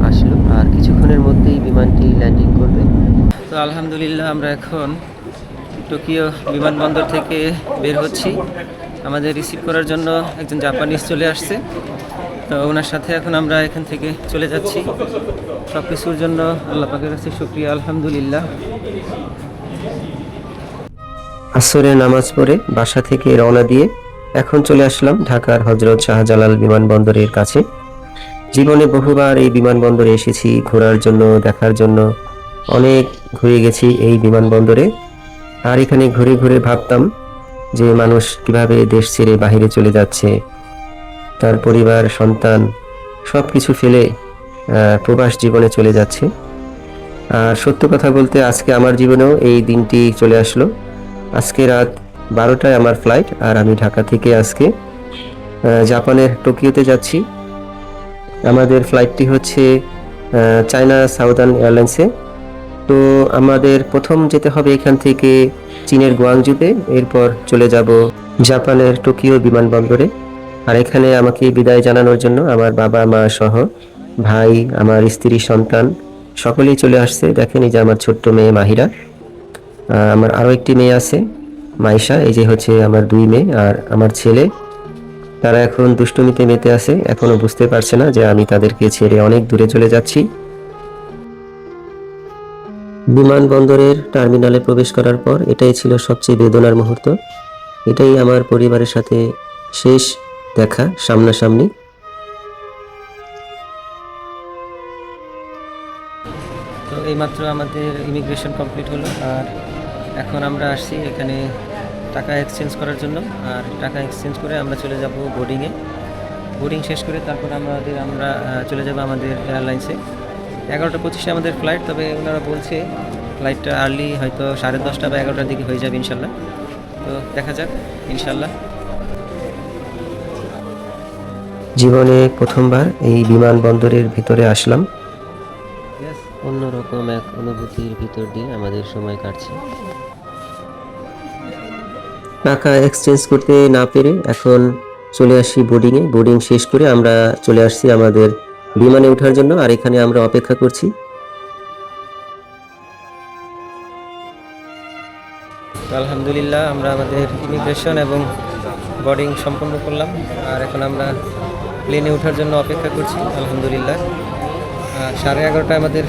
আসলো আর কিছুক্ষণের মধ্যেই বিমানটি ল্যান্ডিং করবে। তো আলহামদুলিল্লাহ আমরা এখন টোকিও বিমানবন্দর থেকে বের হচ্ছি। আমাদের রিসিভ করার জন্য একজন জাপানিজ চলে আসছে, তো ওনার সাথে এখন আমরা এখান থেকে চলে যাচ্ছি। সব কিছুর জন্য আল্লাহ পাকের কাছে শুকরিয়া, আলহামদুলিল্লাহ। আসরের নামাজ পড়ে বাসা থেকে রওনা দিয়ে এখন চলে আসলাম ঢাকার হযরত শাহজালাল বিমানবন্দরের কাছে। জীবনে বহুবার এই বিমানবন্দরে এসেছি ঘোরার জন্য, দেখার জন্য। অনেক ঘুরে গেছি এই বিমানবন্দরে। আর এখানে ঘুরে ঘুরে ভাবতাম যে মানুষ কিভাবে দেশ ছেড়ে বাহিরে চলে যাচ্ছে, তার পরিবার সন্তান সবকিছু ফেলে প্রবাস জীবনে চলে যাচ্ছে। আর সত্য কথা বলতে আজকে আমার জীবনেও এই দিনটি চলে আসলো। আজকে রাত 12টায় আমার ফ্লাইট, আর আমি ঢাকা থেকে আজকে জাপানের টোকিওতে যাচ্ছি। আমাদের ফ্লাইটটি হচ্ছে চায়না সাউদার্ন এয়ারলাইন্সে। তো আমাদের প্রথম যেতে হবে এখান থেকে চীনের গুয়াংজুতে, এরপর চলে যাব জাপানের টোকিও বিমানবন্দরে। আর এখানে আমাকে বিদায় জানানোর জন্য আমার বাবা মা সহ ভাই, আমার স্ত্রী, সন্তান সকলেই চলে আসছে। দেখেন এই যে আমার ছোট্ট মেয়ে মাহিরা, আমার আরও একটি মেয়ে আছে মাইশা, এই যে হচ্ছে আমার 2 মেয়ে আর আমার ছেলে। তারা এখন দুষ্টুমিতে মেতে আছে, এখনো বুঝতে পারছে না যে আমি তাদেরকে ছেড়ে অনেক দূরে চলে যাচ্ছি। বিমানবন্দরের টার্মিনালে প্রবেশ করার পর এটাই ছিল সবচেয়ে বেদনার মুহূর্ত। এটাই আমার পরিবারের সাথে শেষ দেখা সামনাসামনি। তো এইমাত্র আমাদের ইমিগ্রেশন কমপ্লিট হলো, আর এখন আমরা আসছি এখানে টাকা এক্সচেঞ্জ করার জন্য। আর টাকা এক্সচেঞ্জ করে আমরা চলে যাব বোর্ডিংয়ে। বোর্ডিং শেষ করে তারপর আমরা চলে যাব আমাদের এয়ারলাইন্সে। 11টা 25-এ আমাদের ফ্লাইট, তবে ওনারা বলছে ফ্লাইটটা আর্লি হয়তো 10:30 বা 11টার দিকে হয়ে যাবে ইনশাল্লাহ। তো দেখা যাক ইনশাল্লাহ। জীবনে প্রথমবার এই বিমানবন্দরের ভিতরে আসলাম। অন্যরকম এক অনুভূতির ভিতর দিয়ে আমাদের সময় কাটছে। টাকা এক্সচেঞ্জ করতে না পেরে এখন চলে আসি বোর্ডিংয়ে। বোর্ডিং শেষ করে আমরা চলে আসছি আমাদের বিমানে ওঠার জন্য, আর এখানে আমরা অপেক্ষা করছি। আলহামদুলিল্লাহ আমরা আমাদের ইমিগ্রেশন এবং বোর্ডিং সম্পন্ন করলাম, আর এখন আমরা প্লেনে ওঠার জন্য অপেক্ষা করছি। আলহামদুলিল্লাহ 11:30টায় আমাদের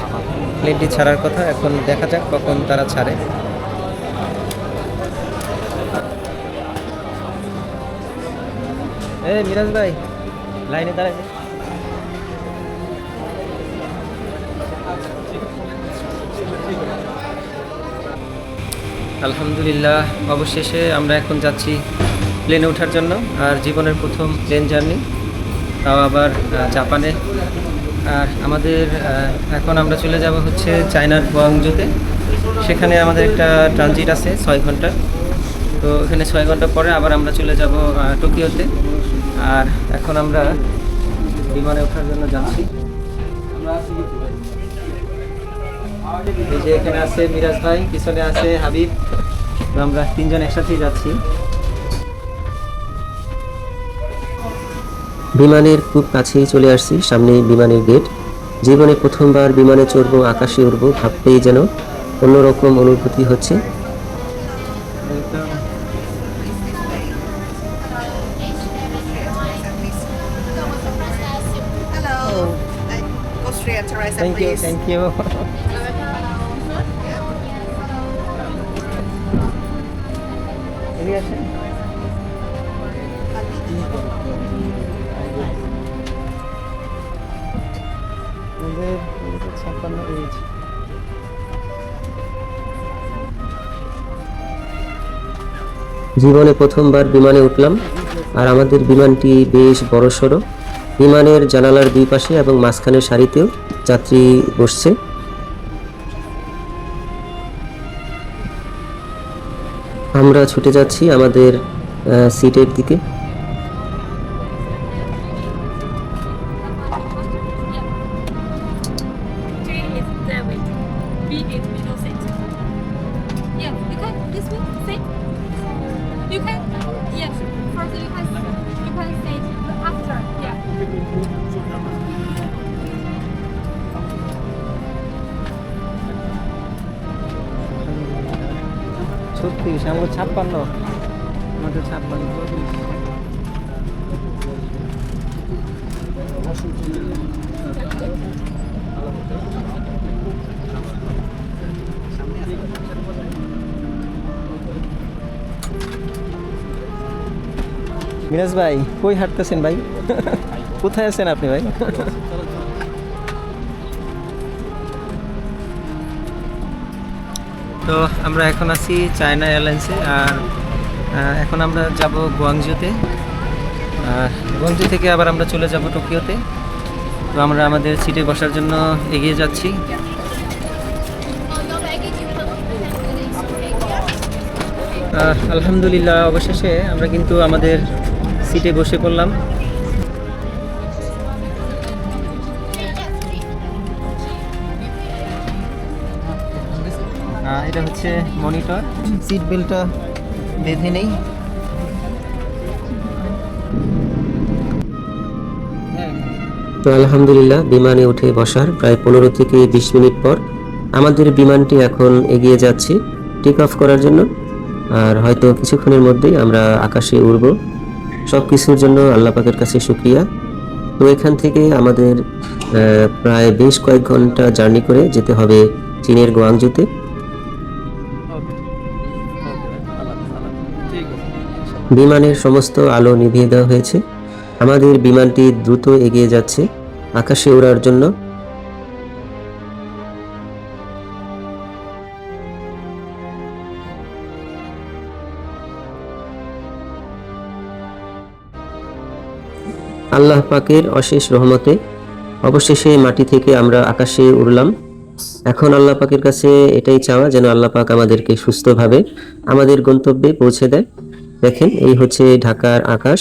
প্লেনটি ছাড়ার কথা, এখন দেখা যাক কখন তারা ছাড়ে। মিরাজ ভাই লাইনে দাঁড়ায়। আলহামদুলিল্লাহ অবশেষে আমরা এখন যাচ্ছি প্লেনে ওঠার জন্য। আর জীবনের প্রথম প্লেন জার্নি, তাও আবার জাপানে। আর আমাদের এখন আমরা চলে যাব হচ্ছে চায়নার গুয়াংজুতে। সেখানে আমাদের একটা ট্রানজিট আছে 6 ঘন্টা। তো এখানে 6 ঘন্টা পরে আবার আমরা চলে যাব টোকিওতে। আর এখন আমরা বিমানে ওঠার জন্য যাচ্ছি। এই যে এখানে আছে মিরাজ ভাই, পিছনে আছে হাবিব। তো আমরা 3 জন একসাথেই যাচ্ছি। বিমানের খুব কাছেই চলে আসছি, সামনে বিমানের গেট। জীবনে প্রথমবার বিমানে চড়বো, আকাশে উড়বো, ভাবতেই যেন অন্যরকম অনুভূতি হচ্ছে। Thank you, thank you. জীবনে প্রথমবার বিমানে উঠলাম, আর আমাদের বিমানটি বেশ বড়সড়। বিমানের জানালার 2 পাশে এবং মাঝখানের সারিতেও যাত্রী বসছে। আমরা ছুটে যাচ্ছি আমাদের সিটের দিকে। 36 আমার 56 আমাদের 56 মিরাজ ভাই কই হাঁটতেছেন ভাই? কোথায় আছেন আপনি ভাই? তো আমরা এখন আছি চায়না এয়ারলাইন্সে, আর এখন আমরা যাব গুয়াংজুতে। গুয়াংজু থেকে আবার আমরা চলে যাব টোকিওতে। তো আমরা আমাদের সিটে বসার জন্য এগিয়ে যাচ্ছি। আলহামদুলিল্লাহ অবশেষে আমরা কিন্তু আমাদের সিটে বসে পড়লাম। এটা হচ্ছে মনিটর, সিট বেল্টটা বেঁধে নেই। তো আলহামদুলিল্লাহ বিমানে উঠে বসার প্রায় 15 থেকে 20 মিনিট পর আমাদের বিমানটি এখন এগিয়ে যাচ্ছে টেক অফ করার জন্য। আর হয়তো কিছুক্ষণের মধ্যেই আমরা আকাশে উড়ব। সব কিছুর জন্য আল্লাহ পাকের কাছে শুকরিয়া। তো এখান থেকে আমাদের প্রায় বেশ কয়েক ঘন্টা জার্নি করে যেতে হবে চীনের গুয়াংজুতে। বিমানের সমস্ত আলো নিভিয়ে দেওয়া হয়েছে। আমাদের বিমানটি দ্রুত এগিয়ে যাচ্ছে আকাশে ওড়ার জন্য। আল্লাহ পাকের অশেষ রহমতে অবশেষে মাটি থেকে আমরা আকাশে উড়লাম। এখন আল্লাহ পাকের কাছে এটাই চাওয়া যেন আল্লাহ পাক আমাদেরকে সুস্থভাবে আমাদের গন্তব্যে পৌঁছে দেয়। দেখেন এই হচ্ছে ঢাকার আকাশ।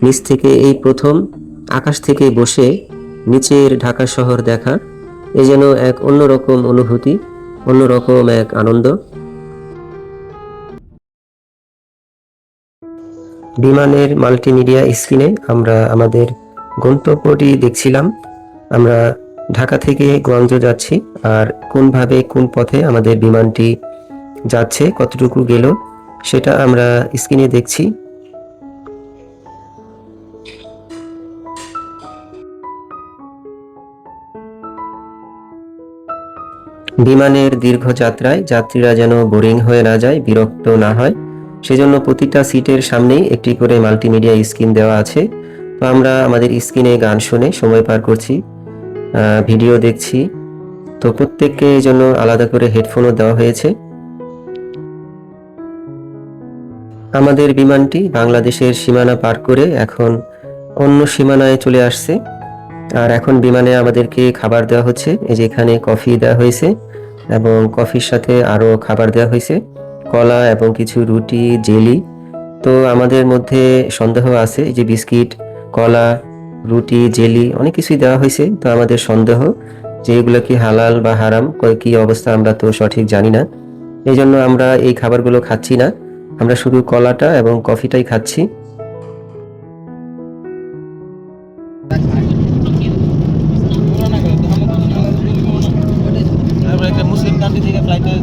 নিচ থেকে এই প্রথম আকাশ থেকে বসে নিচের ঢাকা শহর দেখা, এ যেন এক অন্যরকম অনুভূতি, অন্যরকম এক আনন্দ। বিমানের মাল্টিমিডিয়া স্ক্রিনে আমরা আমাদের গন্তব্যটি দেখছিলাম। আমরা ঢাকা থেকে গুয়াংজু যাচ্ছি, আর কোনভাবে কোন পথে আমাদের বিমানটি যাচ্ছে, কতটুকু গেল সেটা আমরা স্ক্রিনে দেখছি। বিমানের দীর্ঘ যাত্রায় যাত্রীরা যেন বোরিং হয়ে না যায়, বিরক্ত না হয়, সেজন্য প্রতিটা সিটের সামনেই একটি করে মাল্টিমিডিয়া স্ক্রিন দেওয়া আছে। তো আমরা আমাদের স্ক্রিনে গান শুনে সময় পার করছি, ভিডিও দেখছি। তো প্রত্যেককে এই জন্য আলাদা করে হেডফোনও দেওয়া হয়েছে। আমাদের বিমানটি বাংলাদেশের সীমানা পার করে এখন অন্য সীমানায় চলে আসছে। আর এখন বিমানে আমাদেরকে খাবার দেওয়া হচ্ছে। এই যে এখানে কফি দেওয়া হয়েছে এবং কফির সাথে আরও খাবার দেওয়া হয়েছে, কলা এবং কিছু রুটি, জেলি। তো আমাদের মধ্যে সন্দেহ আছে যে বিস্কিট, কলা, রুটি, জেলি অনেক কিছুই দেওয়া হয়েছে। তো আমাদের সন্দেহ যে এগুলো কি হালাল বা হারাম, কি অবস্থা আমরা তো সঠিক জানি না। এই জন্য আমরা এই খাবারগুলো খাচ্ছি না, আমরা শুধু কলাটা এবং কফিটাই খাচ্ছি। মুসলিম কান্ট্রি থেকে ফ্লাইটে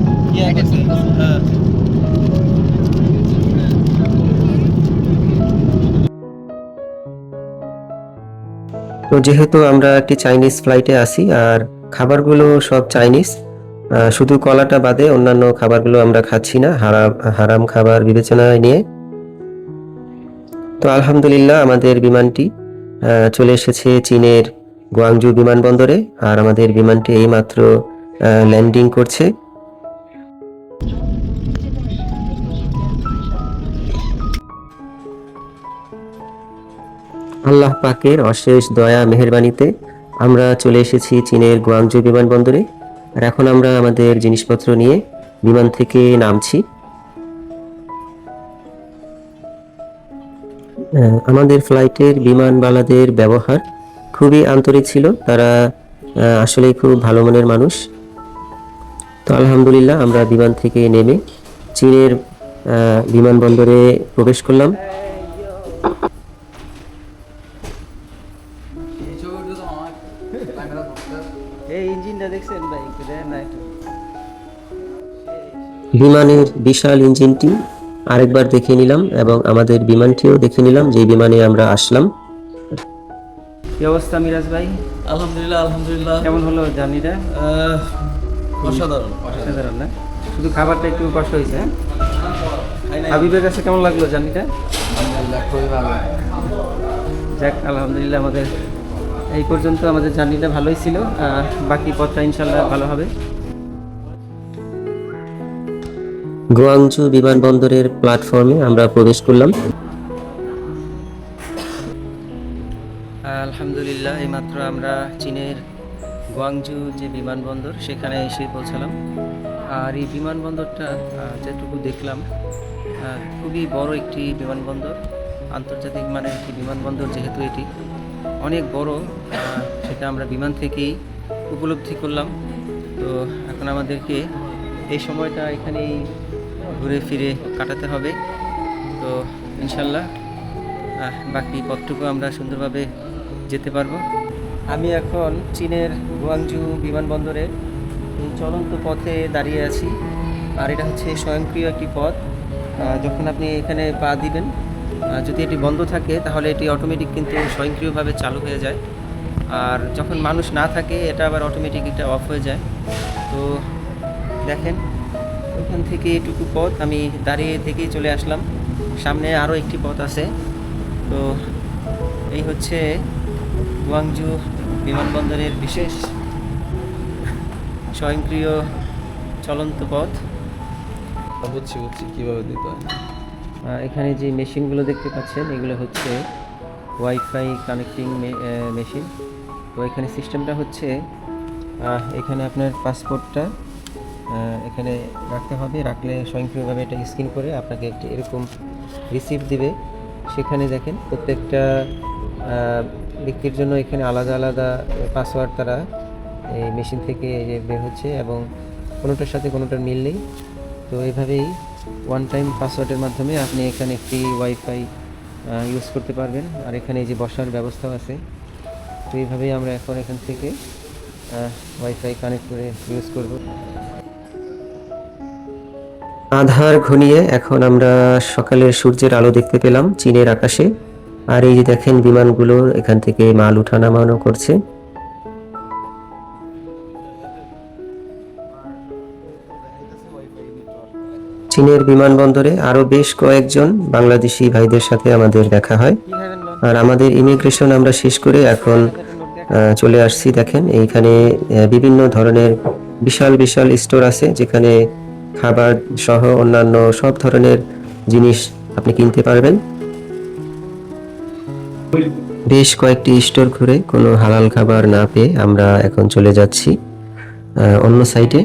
তো যেহেতু আমরা একটি চাইনিজ ফ্লাইটে আছি আর খাবারগুলো সব চাইনিজ, শুধু কলাটা বাদে অন্যান্য খাবারগুলো আমরা খাচ্ছি না, হারাম খাবার বিবেচনায় নিয়ে। তো আলহামদুলিল্লাহ আমাদের বিমানটি চলে এসেছে চীনের গুয়াংজু বিমানবন্দরে, আর আমাদের বিমানটি এইমাত্র ল্যান্ডিং করছে। আল্লাহ পাকের অশেষ দয়া মেহেরবানিতে আমরা চলে এসেছি চীনের গুয়াংজু বিমানবন্দরে। আর এখন আমরা আমাদের জিনিসপত্র নিয়ে বিমান থেকে নামছি। আমাদের ফ্লাইটের বিমানবালাদের ব্যবহার খুবই আন্তরিক ছিল, তারা আসলেই খুব ভালো মনের মানুষ। তো আলহামদুলিল্লাহ আমরা বিমান থেকে নেমে চীনের বিমানবন্দরে প্রবেশ করলাম। এই ইঞ্জিনটা দেখছেন ভাই, একটু দেখেন না একটু। বিমানের বিশাল ইঞ্জিনটি আরেকবার দেখে নিলাম এবং আমাদের বিমানটিও দেখে নিলাম, যে বিমানে আমরা আসলাম। কি অবস্থা মিরাজ ভাই? আলহামদুলিল্লাহ আলহামদুলিল্লাহ। কেমন হলো জার্নিটা? অসাধারণ সাধারণ না, শুধু খাবারটা একটু কষ্ট হয়েছে। হ্যাঁ? খাই নাই। হাবিবের কাছে কেমন লাগলো জার্নিটা? আলহামদুলিল্লাহ খুবই ভালো। যাক আলহামদুলিল্লাহ, আমাদের এই পর্যন্ত আমাদের জার্নিটা ভালোই ছিল। বাকি পথটা ইনশাল্লাহ ভালো হবে। গোয়াংজু বিমানবন্দরের প্ল্যাটফর্মে আমরা প্রবেশ করলাম। আলহামদুলিল্লাহ, এইমাত্র আমরা চীনের গুয়াংজু যে বিমানবন্দর সেখানে এসে পৌঁছালাম। আর এই বিমানবন্দরটা যেটুকু দেখলাম খুবই বড় একটি বিমানবন্দর, আন্তর্জাতিক মানের একটি বিমানবন্দর। যেহেতু এটি অনেক বড়, সেটা আমরা বিমান থেকেই উপলব্ধি করলাম। তো এখন আমাদেরকে এই সময়টা এখানেই ঘুরে ফিরে কাটাতে হবে। তো ইনশাল্লাহ বাকি পথটুকু আমরা সুন্দরভাবে যেতে পারবো। আমি এখন চীনের গুয়াংজু বিমানবন্দরে এই চলন্ত পথে দাঁড়িয়ে আছি। আর এটা হচ্ছে স্বয়ংক্রিয় একটি পথ। যখন আপনি এখানে পা দিবেন, যদি এটি বন্ধ থাকে তাহলে এটি অটোমেটিক কিন্তু স্বয়ংক্রিয়ভাবে চালু হয়ে যায়। আর যখন মানুষ না থাকে এটা আবার অটোমেটিক এটা অফ হয়ে যায়। তো দেখেন, ওখান থেকে এটুকু পথ আমি দাঁড়িয়ে থেকেই চলে আসলাম। সামনে আরও একটি পথ আছে। তো এই হচ্ছে গুয়াংজু বিমানবন্দরের বিশেষ স্বয়ংক্রিয় চলন্ত পথ। বুঝছি কীভাবে দিতে হয়। এখানে যে মেশিনগুলো দেখতে পাচ্ছেন এগুলো হচ্ছে ওয়াইফাই কানেক্টিং মেশিন। তো এখানে সিস্টেমটা হচ্ছে এখানে আপনার পাসপোর্টটা এখানে রাখতে হবে, রাখলে স্বয়ংক্রিয়ভাবে এটা স্ক্যান করে আপনাকে একটি এরকম রিসিপ্ট দিবে। সেখানে দেখেন প্রত্যেকটা ব্যক্তির জন্য এখানে আলাদা আলাদা পাসওয়ার্ড তারা এই মেশিন থেকে বের হচ্ছে এবং কোনোটার সাথে কোনোটার মিল নেই। তো এইভাবেই ওয়ান টাইম পাসওয়ার্ডের মাধ্যমে আপনি এখানে একটি ওয়াইফাই ইউজ করতে পারবেন। আর এখানে এই যে বসার ব্যবস্থাও আছে। তো এইভাবেই আমরা এখন এখান থেকে ওয়াইফাই কানেক্ট করে ইউজ করব। আধার ঘনিয়ে এখন আমরা সকালের সূর্যের আলো দেখতে পেলাম চীনের আকাশে। আর এই যে দেখেন বিমানগুলো এখান থেকে মাল উঠানামানো করছে। চীনের বিমানবন্দরে আরো বেশ কয়েকজন বাংলাদেশি ভাইদের সাথে আমাদের দেখা হয়। আর আমাদের ইমিগ্রেশন আমরা শেষ করে এখন চলে আসছি। দেখেন এইখানে বিভিন্ন ধরনের বিশাল বিশাল স্টোর আছে, যেখানে খাবার সহ অন্যান্য সব ধরনের জিনিস আপনি কিনতে পারবেন। বেশ কয়েকটি স্টোর ঘুরে কোনো হালাল খাবার না পেয়ে আমরা এখন চলে যাচ্ছি অন্য সাইটে।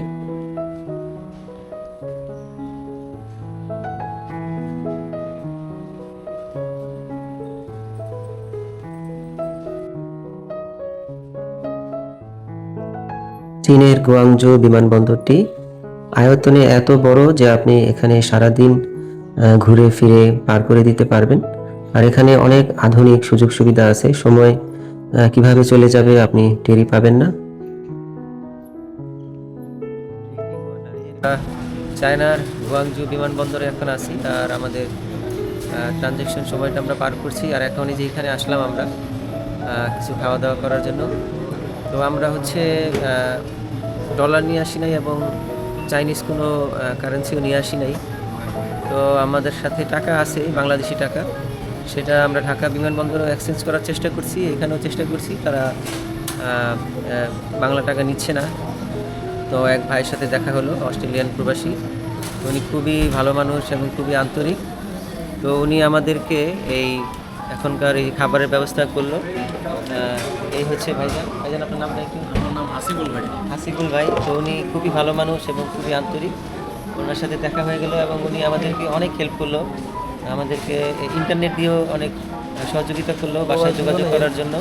চীনের গুয়াংজু বিমানবন্দরটি আয়তনে এত বড় যে আপনি এখানে সারাদিন ঘুরে ফিরে পার করে দিতে পারবেন। আর এখানে অনেক আধুনিক সুযোগ সুবিধা আছে, সময় কিভাবে চলে যাবে আপনি টেরই পাবেন না। চায়নার গুয়াংজু বিমানবন্দরে এখন আছি। আর আমাদের ট্রানজ্যাকশন সময়টা আমরা পার করছি। আর এখন এই যে এখানে আসলাম আমরা কিছু খাওয়া দাওয়া করার জন্য। তো আমরা হচ্ছে ডলার নিয়ে আসি নাই এবং চাইনিজ কোনো কারেন্সিও নিয়ে আসি নাই। তো আমাদের সাথে টাকা আছে, বাংলাদেশি টাকা, সেটা আমরা ঢাকা বিমানবন্দরে এক্সচেঞ্জ করার চেষ্টা করছি, এখানেও চেষ্টা করছি। তারা বাংলা টাকা নিচ্ছে না। তো এক ভাইয়ের সাথে দেখা হলো, অস্ট্রেলিয়ান প্রবাসী। উনি খুবই ভালো মানুষ এবং খুবই আন্তরিক। তো উনি আমাদেরকে এই এখনকার এই খাবারের ব্যবস্থা করলো। এই হচ্ছে ভাইজান আপনার নামটা একটু? আমার নাম হাসিকুল ভাই। তো উনি খুবই ভালো মানুষ এবং খুবই আন্তরিক। ওনার সাথে দেখা হয়ে গেল এবং উনি আমাদেরকে অনেক হেল্প করলো, আমাদেরকে ইন্টারনেট দিয়েও অনেক সহযোগিতা করলো বাসায় যোগাযোগ করার জন্য।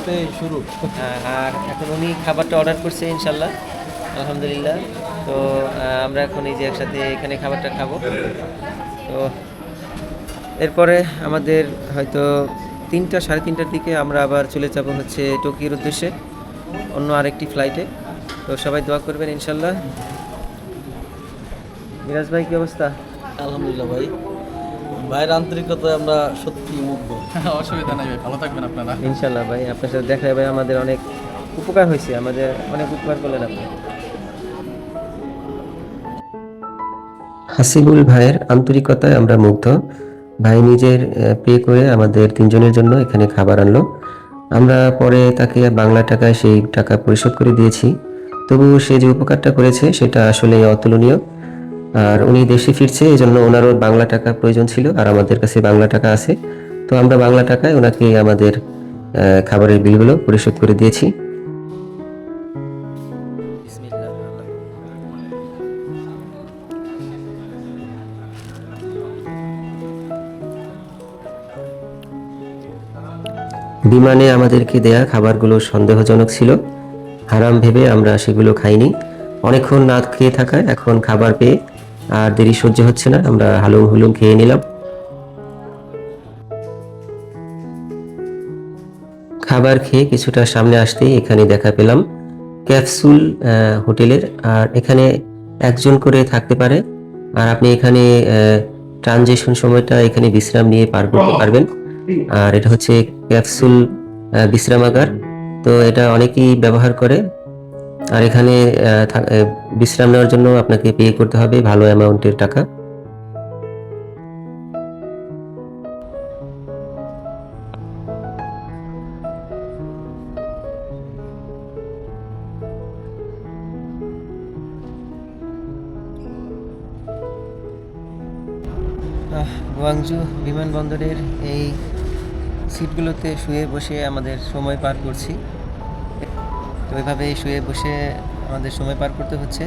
আর এখন উনি খাবারটা অর্ডার করছে ইনশাল্লাহ, আলহামদুলিল্লাহ। তো আমরা এখন এই যে একসাথে এখানে খাবারটা খাবো। তো এরপরে আমাদের হয়তো 3টা সাড়ে 3টার দিকে আমরা আবার চলে যাব হচ্ছে টোকিওর উদ্দেশ্যে অন্য আরেকটি ফ্লাইটে। তো সবাই দোয়া করবেন ইনশাল্লাহ। মিরাজ ভাই কি অবস্থা? আলহামদুলিল্লাহ ভাই, ভাইয়ের আন্তরিকতায় আমরা সত্যি মুগ্ধ। অসুবিধা নাই ভাই, ভালো থাকবেন আপনারা। ইনশাল্লাহ ভাই, আপনার সাথে দেখা ভাই আমাদের অনেক উপকার হয়েছে, আমাদের অনেক উপকার করলেন আপনি। হাসিবুল ভাইয়ের আন্তরিকতায় আমরা মুগ্ধ। ভাই নিজের পে করে আমাদের তিনজনের জন্য এখানে খাবার আনলো। আমরা পরে তাকে বাংলা টাকায় সেই টাকা পরিশোধ করে দিয়েছি। তবুও সে যে উপকারটা করেছে সেটা আসলে অতুলনীয়। আর উনি দেশে ফিরছে, এই জন্য ওনারও বাংলা টাকা প্রয়োজন ছিল, আর আমাদের কাছে বাংলা টাকা আছে। তো আমরা বাংলা টাকায় ওনাকে আমাদের খাবারের বিলগুলো পরিশোধ করে দিয়েছি। বিমানে আমাদেরকে দেয়া খাবারগুলো সন্দেহজনক ছিল, হারাম ভেবে আমরা সেগুলো খাইনি। অনেকক্ষণ না খেয়ে থাকায় এখন খাবার পেয়ে আর দেরি সহ্য হচ্ছে না, আমরা হালুম হুলুম খেয়ে নিলাম। খাবার খেয়ে কিছুটা সামনে আসতেই এখানে দেখা পেলাম ক্যাপসুল হোটেলের। আর এখানে একজন করে থাকতে পারে, আর আপনি এখানে ট্রানজিশন সময়টা এখানে বিশ্রাম নিয়ে পার করতে পারবেন। আর এটা হচ্ছে ক্যাপসুল বিশ্রামাগার, তো এটা অনেকেই ব্যবহার করে। আর এখানে বিশ্রাম নেওয়ার জন্য আপনাকে পে করতে হবে ভালো অ্যামাউন্টের টাকা। গুয়াংজু বিমানবন্দরের এই সিটগুলোতে শুয়ে বসে আমাদের সময় পার করছি। তো এইভাবে শুয়ে বসে আমাদের সময় পার করতে হচ্ছে।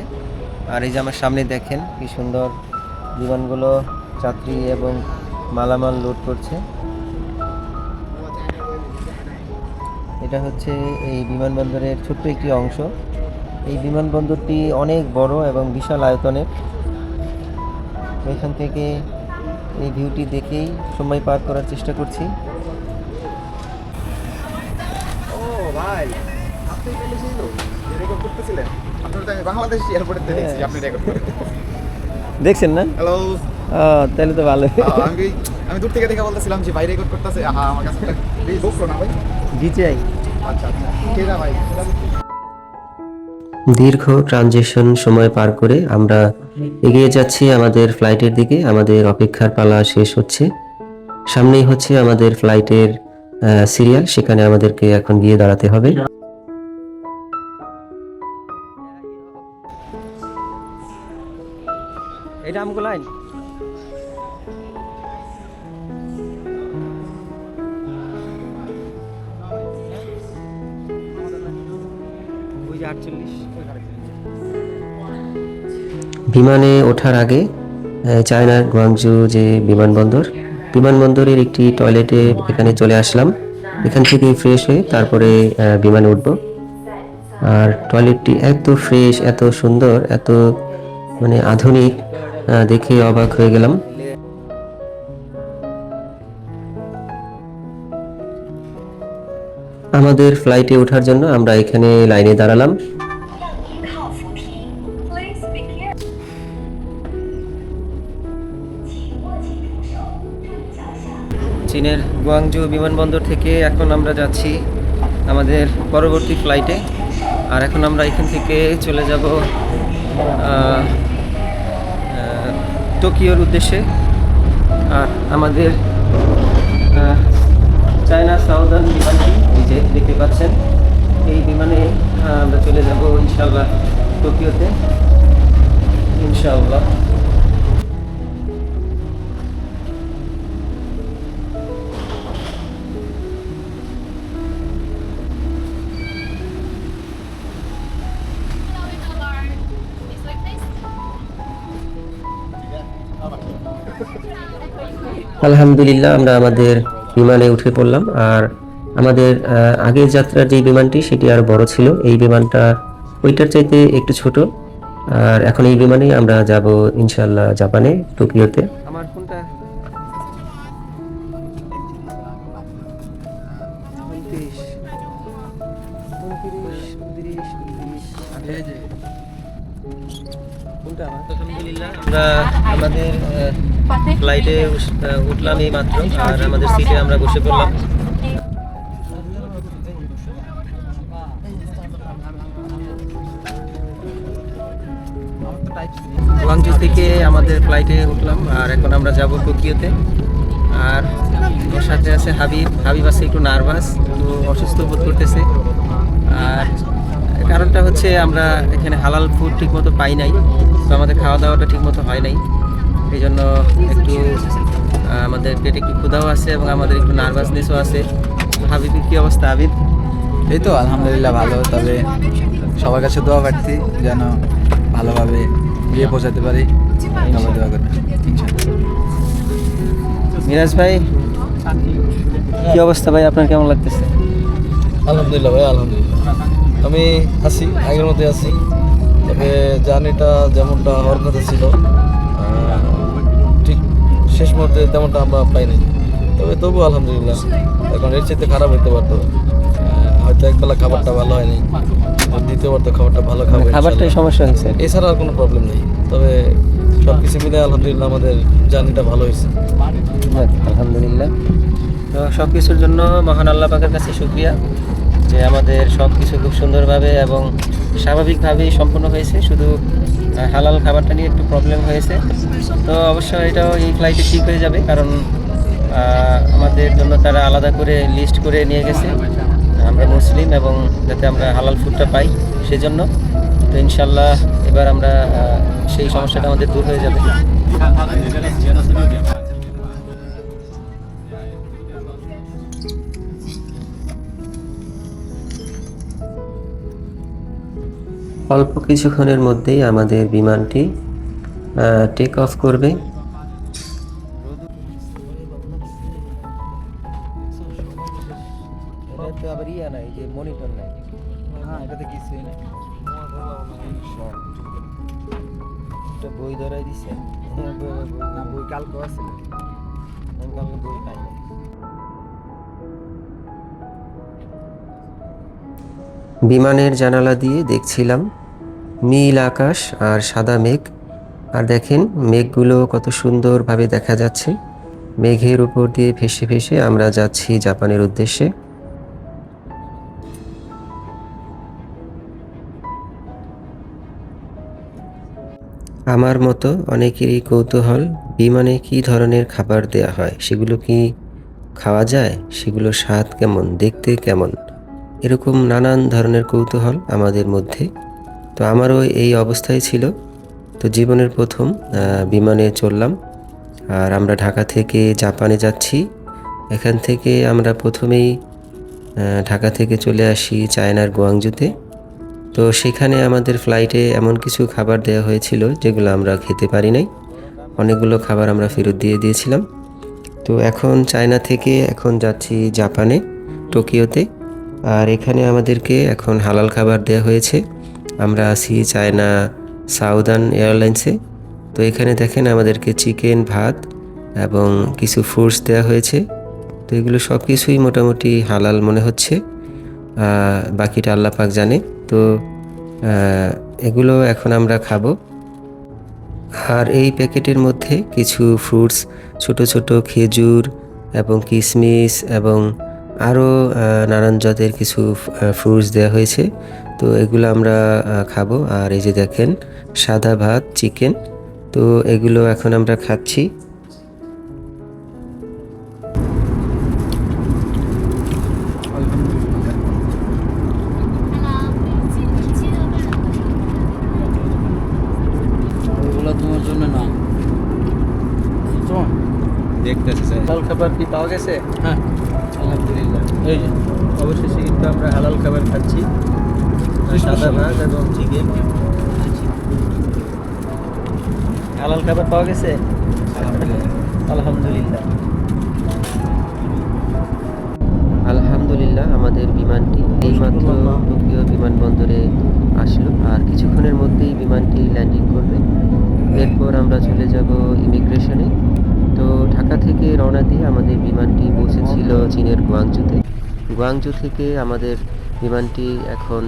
আর এই যে আমার সামনে দেখেন কি সুন্দর বিমানগুলো যাত্রী এবং মালামাল লোড করছে। এটা হচ্ছে এই বিমানবন্দরের ছোট্ট একটি অংশ। এই বিমানবন্দরটি অনেক বড় এবং বিশাল আয়তনের। এখান থেকে এই ভিউটি দেখেই সময় পার করার চেষ্টা করছি। ও ভাই, আপনি তাহলে সেই লোক যে রেকর্ড করতেছিলেন? আপনারা তো আমি বাংলাদেশ এয়ারপোর্টে দেখছি আপনি রেকর্ড করতে। দেখছেন না? হ্যালো, তাহলে তো ভালো। আমি দূর থেকে দেখে বলতেছিলাম যে ভাই রেকর্ড করতেছে। আমার কাছে গোপ্রো না ভাই? জিটিআই। আচ্ছা আচ্ছা, ঠিক আছে ভাই। দীর্ঘ ট্রানজিশন সময় পার করে আমরা এগিয়ে যাচ্ছি আমাদের ফ্লাইটের দিকে। আমাদের অপেক্ষার পালা শেষ হচ্ছে, সামনেই হচ্ছে আমাদের ফ্লাইটের সিরিয়াল, সেখানে আমাদেরকে এখন গিয়ে দাঁড়াতে হবে। এটা আমগো লাইন। ওই যে 48। বিমানে ওঠার আগে চায়নার গুয়াংজু যে বিমানবন্দরের একটি টয়লেটে এখানে চলে আসলাম। এখান থেকে ফ্রেশ হয়ে তারপরে বিমানে উঠব। আর টয়লেটটি এত ফ্রেশ, এত সুন্দর, এত মানে আধুনিক, দেখে অবাক হয়ে গেলাম। আমাদের ফ্লাইটে ওঠার জন্য আমরা এখানে লাইনে দাঁড়ালাম। চীনের গুয়াংজু বিমানবন্দর থেকে এখন আমরা যাচ্ছি আমাদের পরবর্তী ফ্লাইটে। আর এখন আমরা এখান থেকে চলে যাব টোকিওর উদ্দেশ্যে। আর আমাদের চায়না সাউদার্ন বিমানটি এই যে দেখতে পাচ্ছেন, এই বিমানে আমরা চলে যাব ইনশাআল্লাহ টোকিওতে, ইনশাআল্লাহ। আলহামদুলিল্লাহ, আমরা আমাদের বিমানে উঠে পড়লাম। আর আমাদের আগের যাত্রার যে বিমানটি সেটি আর বড় ছিল, এই বিমানটা ওইটার চাইতে একটু ছোট। আর এখন এই বিমানে আমরা যাব ইনশাআল্লাহ জাপানে, টোকিওতে। আমার কোনটা? 29, 29, 29, 29, আলহামদুলিল্লাহ আমরা আমাদের ফ্লাইটে উঠলাম এই মাত্র, আর আমাদের সিটে আমরা বসে পড়লাম। গুয়াংজু থেকে আমাদের ফ্লাইটে উঠলাম, আর এখন আমরা যাব টোকিওতে। আর ওর সাথে আছে হাবিব আছে একটু নার্ভাস, একটু অসুস্থ বোধ করতেছে। আর কারণটা হচ্ছে আমরা এখানে হালাল ফুড ঠিকমতো পাই নাই, তো আমাদের খাওয়া দাওয়াটা ঠিকমতো হয় নাই, এই জন্য একটু আমাদের পেটে একটু ক্ষুধাও আছে এবং আমাদের একটু নার্ভাসনেসও আছে। হাবিবের কী অবস্থা হাবিব? এই তো আলহামদুলিল্লাহ ভালো, তবে সবার কাছে দোয়া প্রার্থী যেন ভালোভাবে গিয়ে পৌঁছাতে পারি, সবাই দোয়া করবেন ইনশাআল্লাহ। মিরাজ ভাই কি অবস্থা ভাই, আপনার কেমন লাগতেছে? আলহামদুলিল্লাহ ভাই, আলহামদুলিল্লাহ আমি আছি, আগের মধ্যে আছি। তবে জার্নিটা যেমনটা হওয়ার কথা ছিল ঠিক শেষ মুহূর্তে তেমনটা আমরা পাইনি, তবু আলহামদুলিল্লাহ। এখন এর চাইতে খারাপ হইতে পারতো, হয়তো একবেলা খাবারটা ভালো হয়নি, দ্বিতীয়বার তো খাবারটা ভালো খাবো, খাবারটাই সমস্যা হয়েছে, এছাড়া আর কোনো প্রবলেম নেই। তবে সব কিছু মিলে আলহামদুলিল্লাহ আমাদের জার্নিটা ভালো হয়েছে। আলহামদুলিল্লাহ। তো সব কিছুর জন্য মহান আল্লাহ পাকের কাছে শুকরিয়া যে আমাদের সব কিছু খুব সুন্দরভাবে এবং স্বাভাবিকভাবেই সম্পন্ন হয়েছে। শুধু হালাল খাবারটা নিয়ে একটু প্রবলেম হয়েছে, তো অবশ্যই এটাও এই ফ্লাইটে ঠিক হয়ে যাবে, কারণ আমাদের জন্য তারা আলাদা করে লিস্ট করে নিয়ে গেছে আমরা মুসলিম এবং যাতে আমরা হালাল ফুডটা পাই সেজন্য। তো ইনশাল্লাহ এবার আমরা সেই সমস্যাটা আমাদের দূর হয়ে যাবে। অল্প কিছুক্ষণের মধ্যেই আমাদের বিমানটি টেক অফ করবে। আবার ইয়া নাই যে মনিটর নাই, হ্যাঁ এটাতে কিছুই নেই। বই ধরাই দিছে, না বই কালকে আছে, আমি কালকে বই পাই নাই। বিমানের জানালা দিয়ে দেখছিলাম নীল আকাশ আর সাদা মেঘ, আর দেখেন মেঘগুলো কত সুন্দরভাবে দেখা যাচ্ছে। মেঘের উপর দিয়ে ভেসে ভেসে আমরা যাচ্ছি জাপানের উদ্দেশ্যে। আমার মতো অনেকেরই কৌতূহল বিমানে কী ধরনের খাবার দেয়া হয়, সেগুলো কি খাওয়া যায়, সেগুলো স্বাদ কেমন, দেখতে কেমন, এরকম নানান ধরনের কৌতূহল আমাদের মধ্যে। তো আমারও এই অবস্থায় ছিল। তো জীবনের প্রথম বিমানে চড়লাম, আর আমরা ঢাকা থেকে জাপানে যাচ্ছি। এখান থেকে আমরা প্রথমেই ঢাকা থেকে চলে আসি চায়নার গুয়াংজুতে। তো সেখানে আমাদের ফ্লাইটে এমন কিছু খাবার দেওয়া হয়েছিল যেগুলো আমরা খেতে পারি নাই, অনেকগুলো খাবার আমরা ফেরত দিয়ে দিয়েছিলাম। তো এখন চায়না থেকে এখন যাচ্ছি জাপানে টোকিওতে, আর এখানে আমাদেরকে এখন হালাল খাবার দেওয়া হয়েছে। আমরা আছি চায়না সাউদার্ন এয়ারলাইন্সে। তো এখানে দেখেন আমাদেরকে চিকেন, ভাত এবং কিছু ফ্রুটস দেওয়া হয়েছে। তো এগুলো সব কিছুই মোটামুটি হালাল মনে হচ্ছে, বাকিটা আল্লাহ পাক জানে। তো এগুলো এখন আমরা খাবো। আর এই প্যাকেটের মধ্যে কিছু ফ্রুটস, ছোট ছোট খেজুর এবং কিশমিশ এবং আরও নানান জাতের কিছু ফ্রুটস দেওয়া হয়েছে। তো এগুলো আমরা খাবো। আর এই যে দেখেন সাদা ভাত, চিকেন, তো এগুলো এখন আমরা খাচ্ছি। ওগুলো তোমার জন্য না, দেখতেছে হালাল খাবার কি পাওয়া গেছে? হ্যাঁ আলহামদুলিল্লাহ। এই যে অবশেষে কিন্তু আমরা হালাল খাবার খাচ্ছি, সাদা ভাত এবং চিকেন। হালাল খাবার পাওয়া গেছে আলহামদুলিল্লাহ। আলহামদুলিল্লাহ আমাদের বিমানটি এইমাত্র টোকিও বিমানবন্দরে আসলো, আর কিছুক্ষণের মধ্যেই বিমানটি ল্যান্ডিং করবে। এরপর আমরা চলে যাব ইমিগ্রেশনে। তো ঢাকা থেকে রওনা দিয়ে আমাদের বিমানটি পৌঁছেছিল চীনের গুয়াংজুতে। গুয়াংজু থেকে আমাদের বিমানটি এখন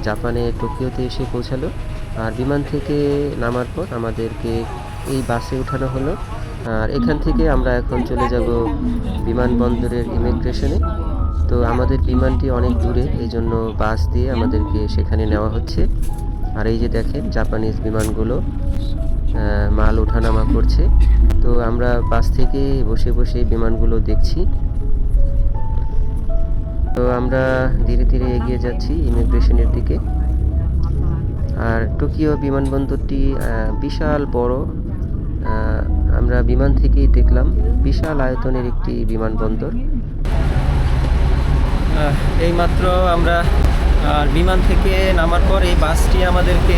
জাপানে টোকিওতে এসে পৌঁছালো। আর বিমান থেকে নামার পর আমাদেরকে এই বাসে ওঠানো হলো। আর এখান থেকে আমরা এখন চলে যাব বিমানবন্দরের ইমিগ্রেশনে। তো আমাদের বিমানটি অনেক দূরে, এই জন্য বাস দিয়ে আমাদেরকে সেখানে নেওয়া হচ্ছে। আর এই যে দেখেন জাপানিজ বিমানগুলো মাল ওঠানামা করছে। তো আমরা বাস থেকে বসে বসে বিমানগুলো দেখছি। তো আমরা ধীরে ধীরে এগিয়ে যাচ্ছি ইমিগ্রেশনের দিকে। আর টোকিও বিমানবন্দরটি বিশাল বড়। আমরা বিমান থেকেই দেখলাম বিশাল আয়তনের একটি বিমানবন্দর। এইমাত্র আমরা বিমান থেকে নামার পর এই বাসটি আমাদেরকে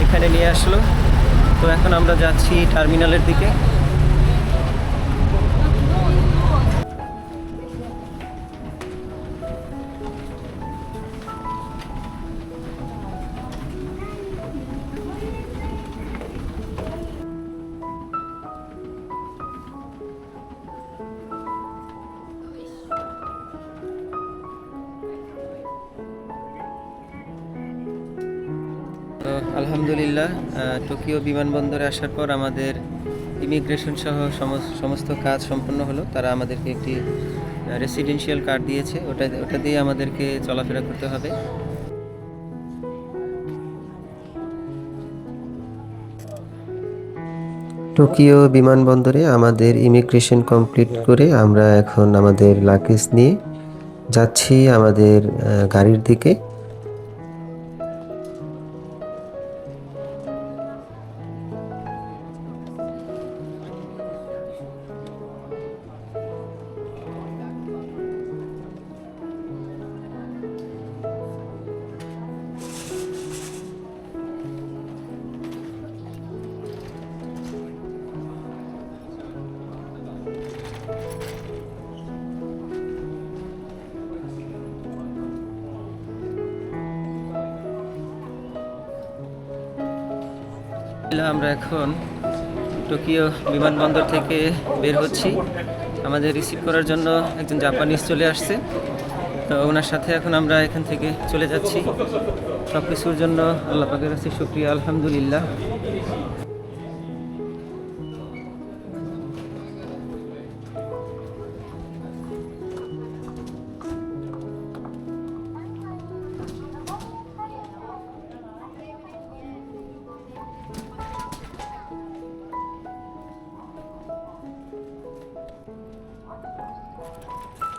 এখানে নিয়ে আসলো। তো এখন আমরা যাচ্ছি টার্মিনালের দিকে। তো আলহামদুলিল্লাহ টোকিও বিমানবন্দরে আসার পর আমাদের ইমিগ্রেশন সহ সমস্ত কাজ সম্পন্ন হলো। তারা আমাদেরকে একটি রেসিডেন্সিয়াল কার্ড দিয়েছে, ওটা দিয়ে আমাদেরকে চলাফেরা করতে হবে। টোকিও বিমানবন্দরে আমাদের ইমিগ্রেশন কমপ্লিট করে আমরা এখন আমাদের লাগেজ নিয়ে যাচ্ছি আমাদের গাড়ির দিকে। আমরা এখন টোকিও বিমানবন্দর থেকে বের হচ্ছি। আমাদের রিসিভ করার জন্য একজন জাপানিজ চলে আসছে। তো ওনার সাথে এখন আমরা এখান থেকে চলে যাচ্ছি। সব কিছুর জন্য আল্লাহ পাকের কাছে শুকরিয়া, আলহামদুলিল্লাহ।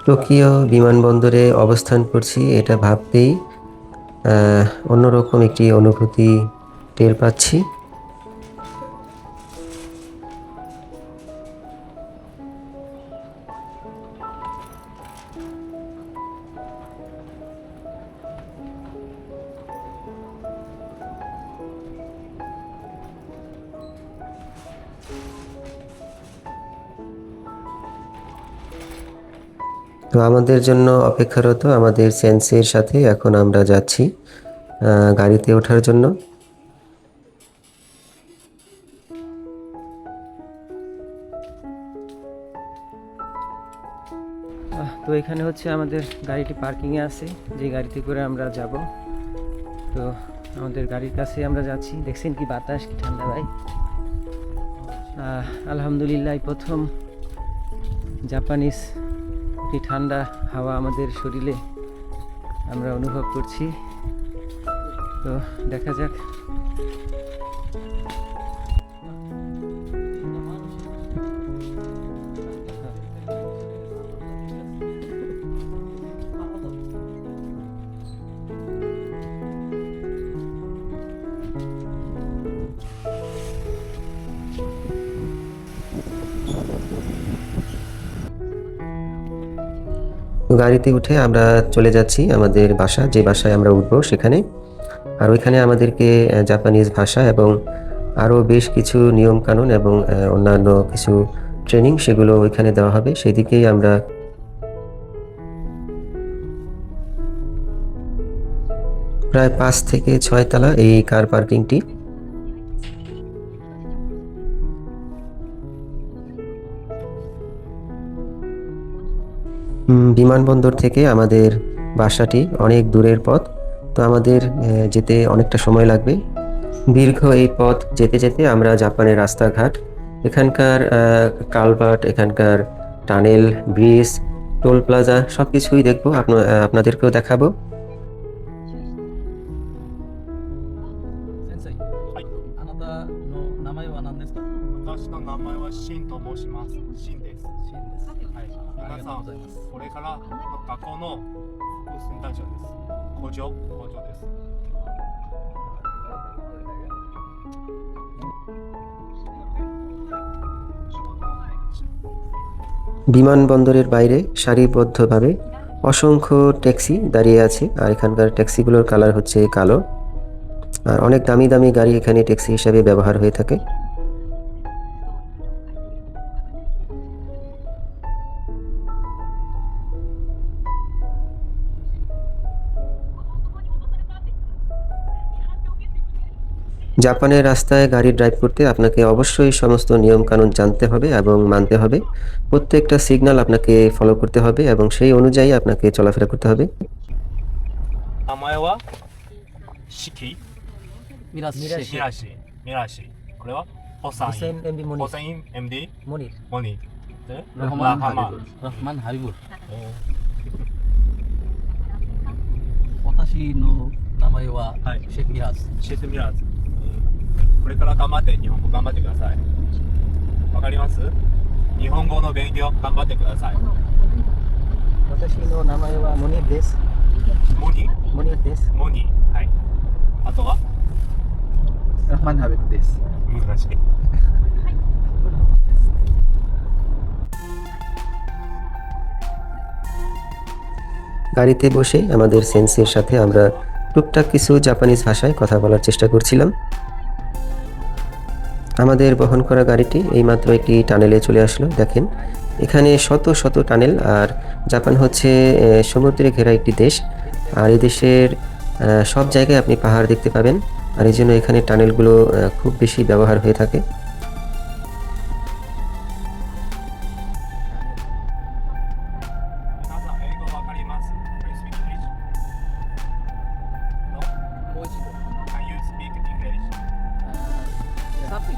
টোকিও বিমানবন্দরে অবস্থান করছি, এটা ভাবতেই অন্যরকম একটি অনুভূতি টের পাচ্ছি। তো আমাদের জন্য অপেক্ষারত আমাদের সেন্সের সাথে এখন আমরা যাচ্ছি গাড়িতে ওঠার জন্য। তো এখানে হচ্ছে আমাদের গাড়িটি পার্কিংয়ে আছে, যে গাড়িতে করে আমরা যাব। তো আমাদের গাড়ির কাছে আমরা যাচ্ছি। দেখছেন কি বাতাস, কি ঠান্ডা ভাই। আলহামদুলিল্লাহ প্রথম জাপানিজ একটি ঠান্ডা হাওয়া আমাদের শরীরে আমরা অনুভব করছি। তো দেখা যাক। গাড়িতে উঠে আমরা চলে যাচ্ছি আমাদের বাসা, যে বাসায় আমরা উঠবো সেখানে। আর ওইখানে আমাদেরকে জাপানিজ ভাষা এবং আরও বেশ কিছু নিয়ম কানুন এবং অন্যান্য কিছু ট্রেনিং সেগুলো ওইখানে দেওয়া হবে। সেদিকেই আমরা প্রায় 5 থেকে 6 তলা এই কার পার্কিংটি। বিমানবন্দর থেকে আমাদের বাসাটি অনেক দূরের পথ, তো আমাদের যেতে অনেকটা সময় লাগবে। দীর্ঘ এই পথ যেতে যেতে আমরা জাপানের রাস্তাঘাট, এখানকার কালভার্ট, এখানকার টানেল, ব্রিজ, টোল প্লাজা সবকিছুই দেখবো, আপনাদেরকেও দেখাবো। 先生、はい、あなたの名前は何ですか？私の名前はシンと申します。シンです。シンです。はい。ありがと皆さんうございます。これから学校の副センター長です。工場です。 বিমানবন্দরের বাইরে সারিবদ্ধভাবে অসংখ্য ট্যাক্সি দাঁড়িয়ে আছে, আর এখানকার ট্যাক্সিগুলোর কালার হচ্ছে কালো। আর অনেক দামি দামি গাড়ি এখানে ট্যাক্সি হিসাবে ব্যবহার হয়ে থাকে। জাপানের রাস্তায় গাড়ি ড্রাইভ করতে আপনাকে অবশ্যই সমস্ত নিয়মকানুন জানতে হবে এবং মানতে হবে। প্রত্যেকটা সিগন্যাল আপনাকে ফলো করতে হবে এবং সেই অনুযায়ী আপনাকে চলাফেরা করতে হবে। 名前は四季ミラスシェフ。ミラシ。これはホサイン。 হোসেন এমডি ホ মনির। サイン MD মনির। モニ。で、 রহমান ラハマ。 হাবিবুর। রহমান হাবিবুর। お私の名前ははいシェフミラス。シェフミラーズ。これから頑張って日本語頑張ってください。わかります？日本語の勉強頑張ってください。私の名前はモニーです。モニモニーです。モニ。はい。あとはরহমান হাবিব দেশ।難しい。 গাড়িতে বসে আমাদের সেন্সের সাথে আমরা টুকটাক কিছু জাপানিজ ভাষায় কথা বলার চেষ্টা করছিলাম। আমাদের বহন করা গাড়িটি এইমাত্র একটি টানেলে চলে আসলো। দেখেন এখানে শত শত টানেল, আর জাপান হচ্ছে সমুদ্রে ঘেরা একটি দেশ, আর এই দেশের সব জায়গায় আপনি পাহাড় দেখতে পাবেন, আর এই জন্য এখানে টানেলগুলো খুব বেশি ব্যবহার হয়ে থাকে। 皆さん英語わかります？ Can you speak English? No? もう一度。 Can you speak English? サプリ。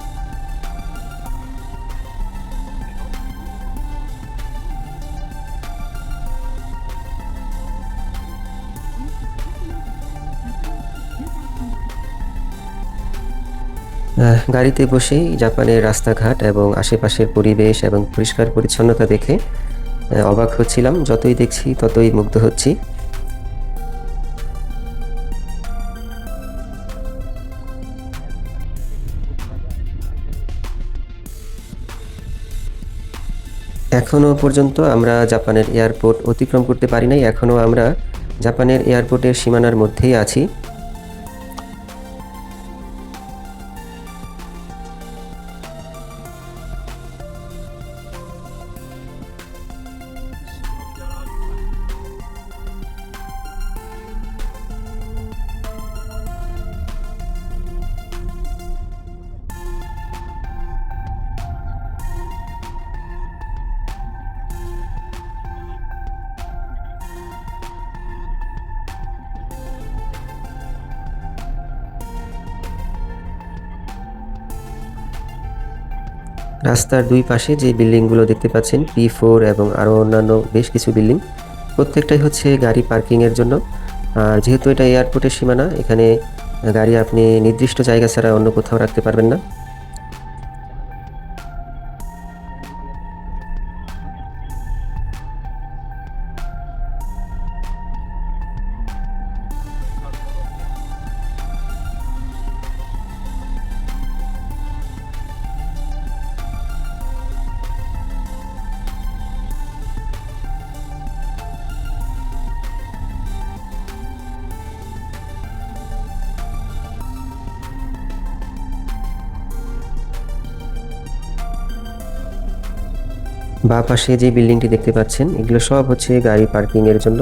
গাড়িতে বসেই জাপানের রাস্তাঘাট এবং আশেপাশের পরিবেশ এবং পরিষ্কার পরিচ্ছন্নতা দেখে অবাক হচ্ছিলাম। যতই দেখছি ততই মুগ্ধ হচ্ছি। এখনো পর্যন্ত আমরা জাপানের এয়ারপোর্ট অতিক্রম করতে পারি নাই, এখনো আমরা জাপানের এয়ারপোর্টের সীমানার মধ্যেই আছি। রাস্তার দুই পাশে যে বিল্ডিংগুলো দেখতে পাচ্ছেন, P4 এবং আরও অন্যান্য বেশ কিছু বিল্ডিং, প্রত্যেকটাই হচ্ছে গাড়ি পার্কিংয়ের জন্য। আর যেহেতু এটা এয়ারপোর্টের সীমানা, এখানে গাড়ি আপনি নির্দিষ্ট জায়গা ছাড়া অন্য কোথাও রাখতে পারবেন না। বাঁ পাশে যে বিল্ডিংটি দেখতে পাচ্ছেন, এগুলো সব হচ্ছে গাড়ি পার্কিংয়ের জন্য।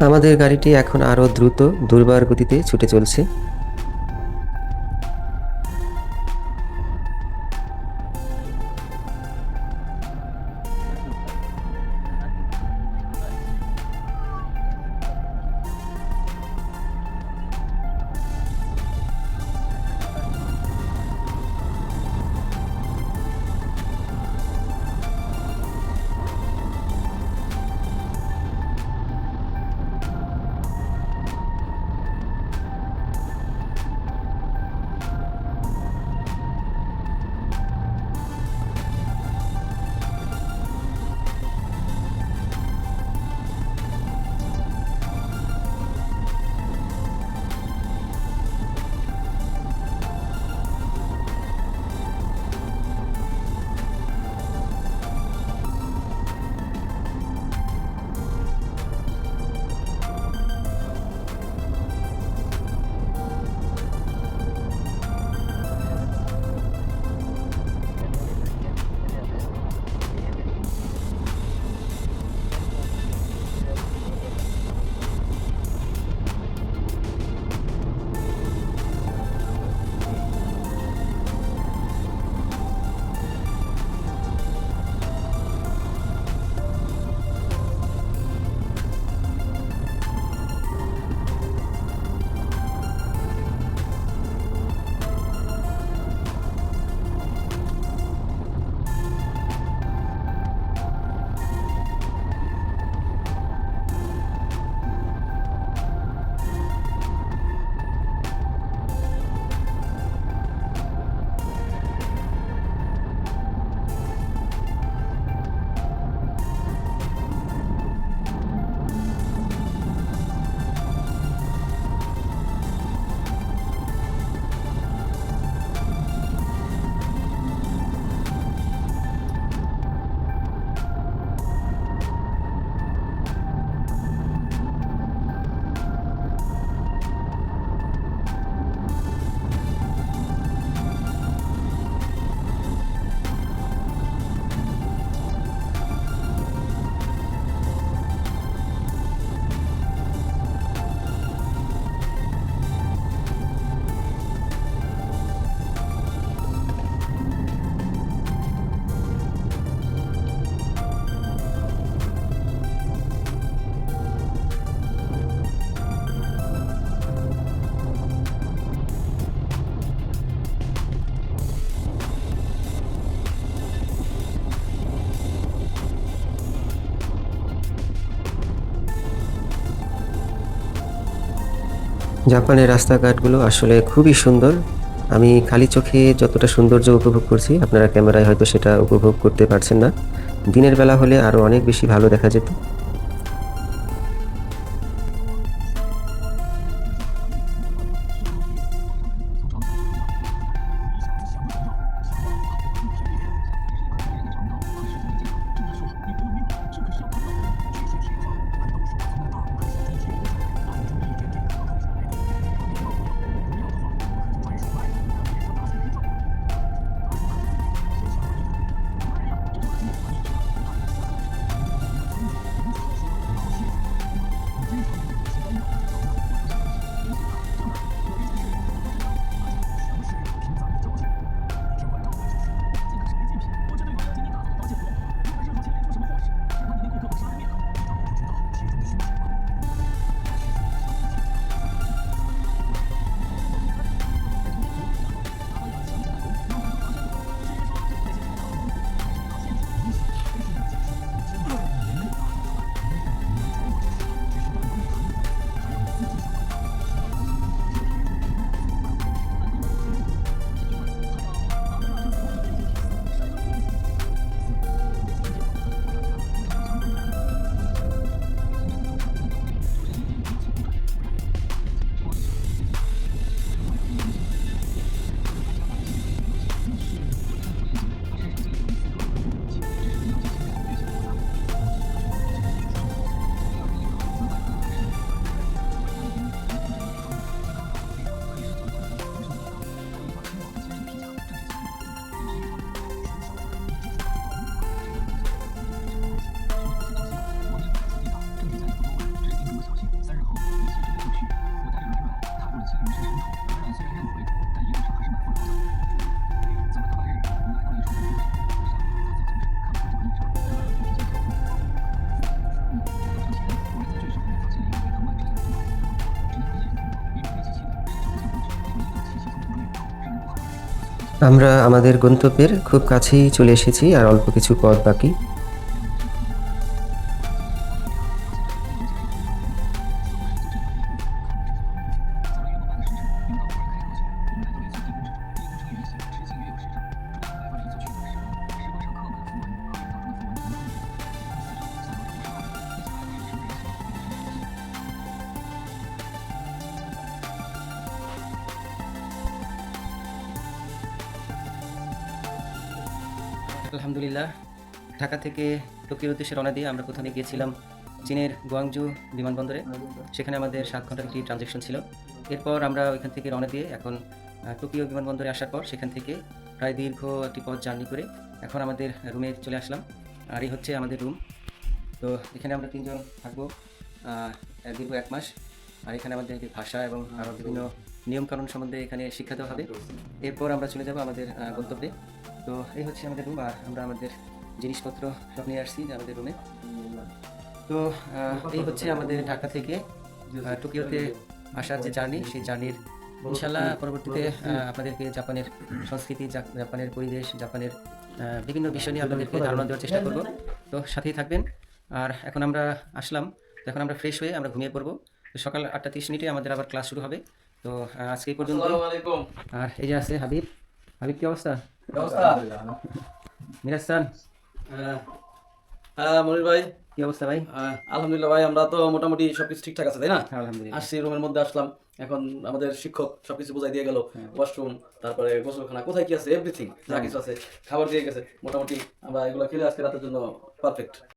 আমাদের গাড়িটি এখন আরো দ্রুত দুর্বার গতিতে ছুটে চলছে। জাপানের রাস্তাঘাটগুলো আসলে খুবই সুন্দর। আমি খালি চোখে যতটা সৌন্দর্য উপভোগ করছি, আপনারা ক্যামেরায় হয়তো সেটা উপভোগ করতে পারছেন না। দিনের বেলা হলে আরো অনেক বেশি ভালো দেখা যেত। আমরা আমাদের গন্তব্যের খুব কাছেই চলে এসেছি, আর অল্প কিছু পথ বাকি। আলহামদুলিল্লাহ, ঢাকা থেকে টোকিওর উদ্দেশ্যে রওনা দিয়ে আমরা প্রথমে গিয়েছিলাম চীনের গুয়াংজু বিমানবন্দরে। সেখানে আমাদের 7 ঘন্টার একটি ট্রানজ্যাকশন ছিল। এরপর আমরা ওইখান থেকে রওনা দিয়ে এখন টোকিও বিমানবন্দরে আসার পর সেখান থেকে প্রায় দীর্ঘ একটি পথ জার্নি করে এখন আমাদের রুমে চলে আসলাম। আর এই হচ্ছে আমাদের রুম। তো এখানে আমরা 3 জন থাকবো দীর্ঘ 1 মাস। আর এখানে আমাদের ভাষা এবং আরও বিভিন্ন নিয়মকানুন সম্বন্ধে এখানে শিক্ষা দেওয়া হবে। এরপর আমরা চলে যাব আমাদের গন্তব্যে। তো এই হচ্ছে আমাদের রুম, আর আমরা আমাদের জিনিসপত্র সব নিয়ে আসছি আমাদের রুমে। তো এই হচ্ছে আমাদের ঢাকা থেকে টোকিওতে আসার যে জার্নি, সেই জার্নির ইনশাল্লাহ পরবর্তীতে আপনাদেরকে জাপানের সংস্কৃতি, জাপানের পরিবেশ, জাপানের বিভিন্ন বিষয় নিয়ে আপনাদেরকে ধারণা দেওয়ার চেষ্টা করব। তো সাথেই থাকবেন। আর এখন আমরা আসলাম, তো এখন আমরা ফ্রেশ হয়ে আমরা ঘুমিয়ে পড়বো। তো সকাল 8:30 আমাদের আবার ক্লাস শুরু হবে। তো আজকে এই পর্যন্ত। আর এই যে আছে হাবিব। হাবিব, কি অবস্থা? মিরাজ খান, হ্যাঁ মনির ভাই, কি অবস্থা ভাই? আলহামদুলিল্লাহ ভাই, আমরা তো মোটামুটি সবকিছু ঠিকঠাক আছে, তাই না? আলহামদুলিল্লাহ। আসছি, রুমের মধ্যে আসলাম। এখন আমাদের শিক্ষক সবকিছু বুঝাই দিয়ে গেল, ওয়াশরুম, তারপরে গোসলখানা, কোথায় কি আছে, এভরিথিং যা কিছু আছে, খাবার দিয়ে গেছে। মোটামুটি আমরা এগুলো খেলে আজকে রাতের জন্য পারফেক্ট।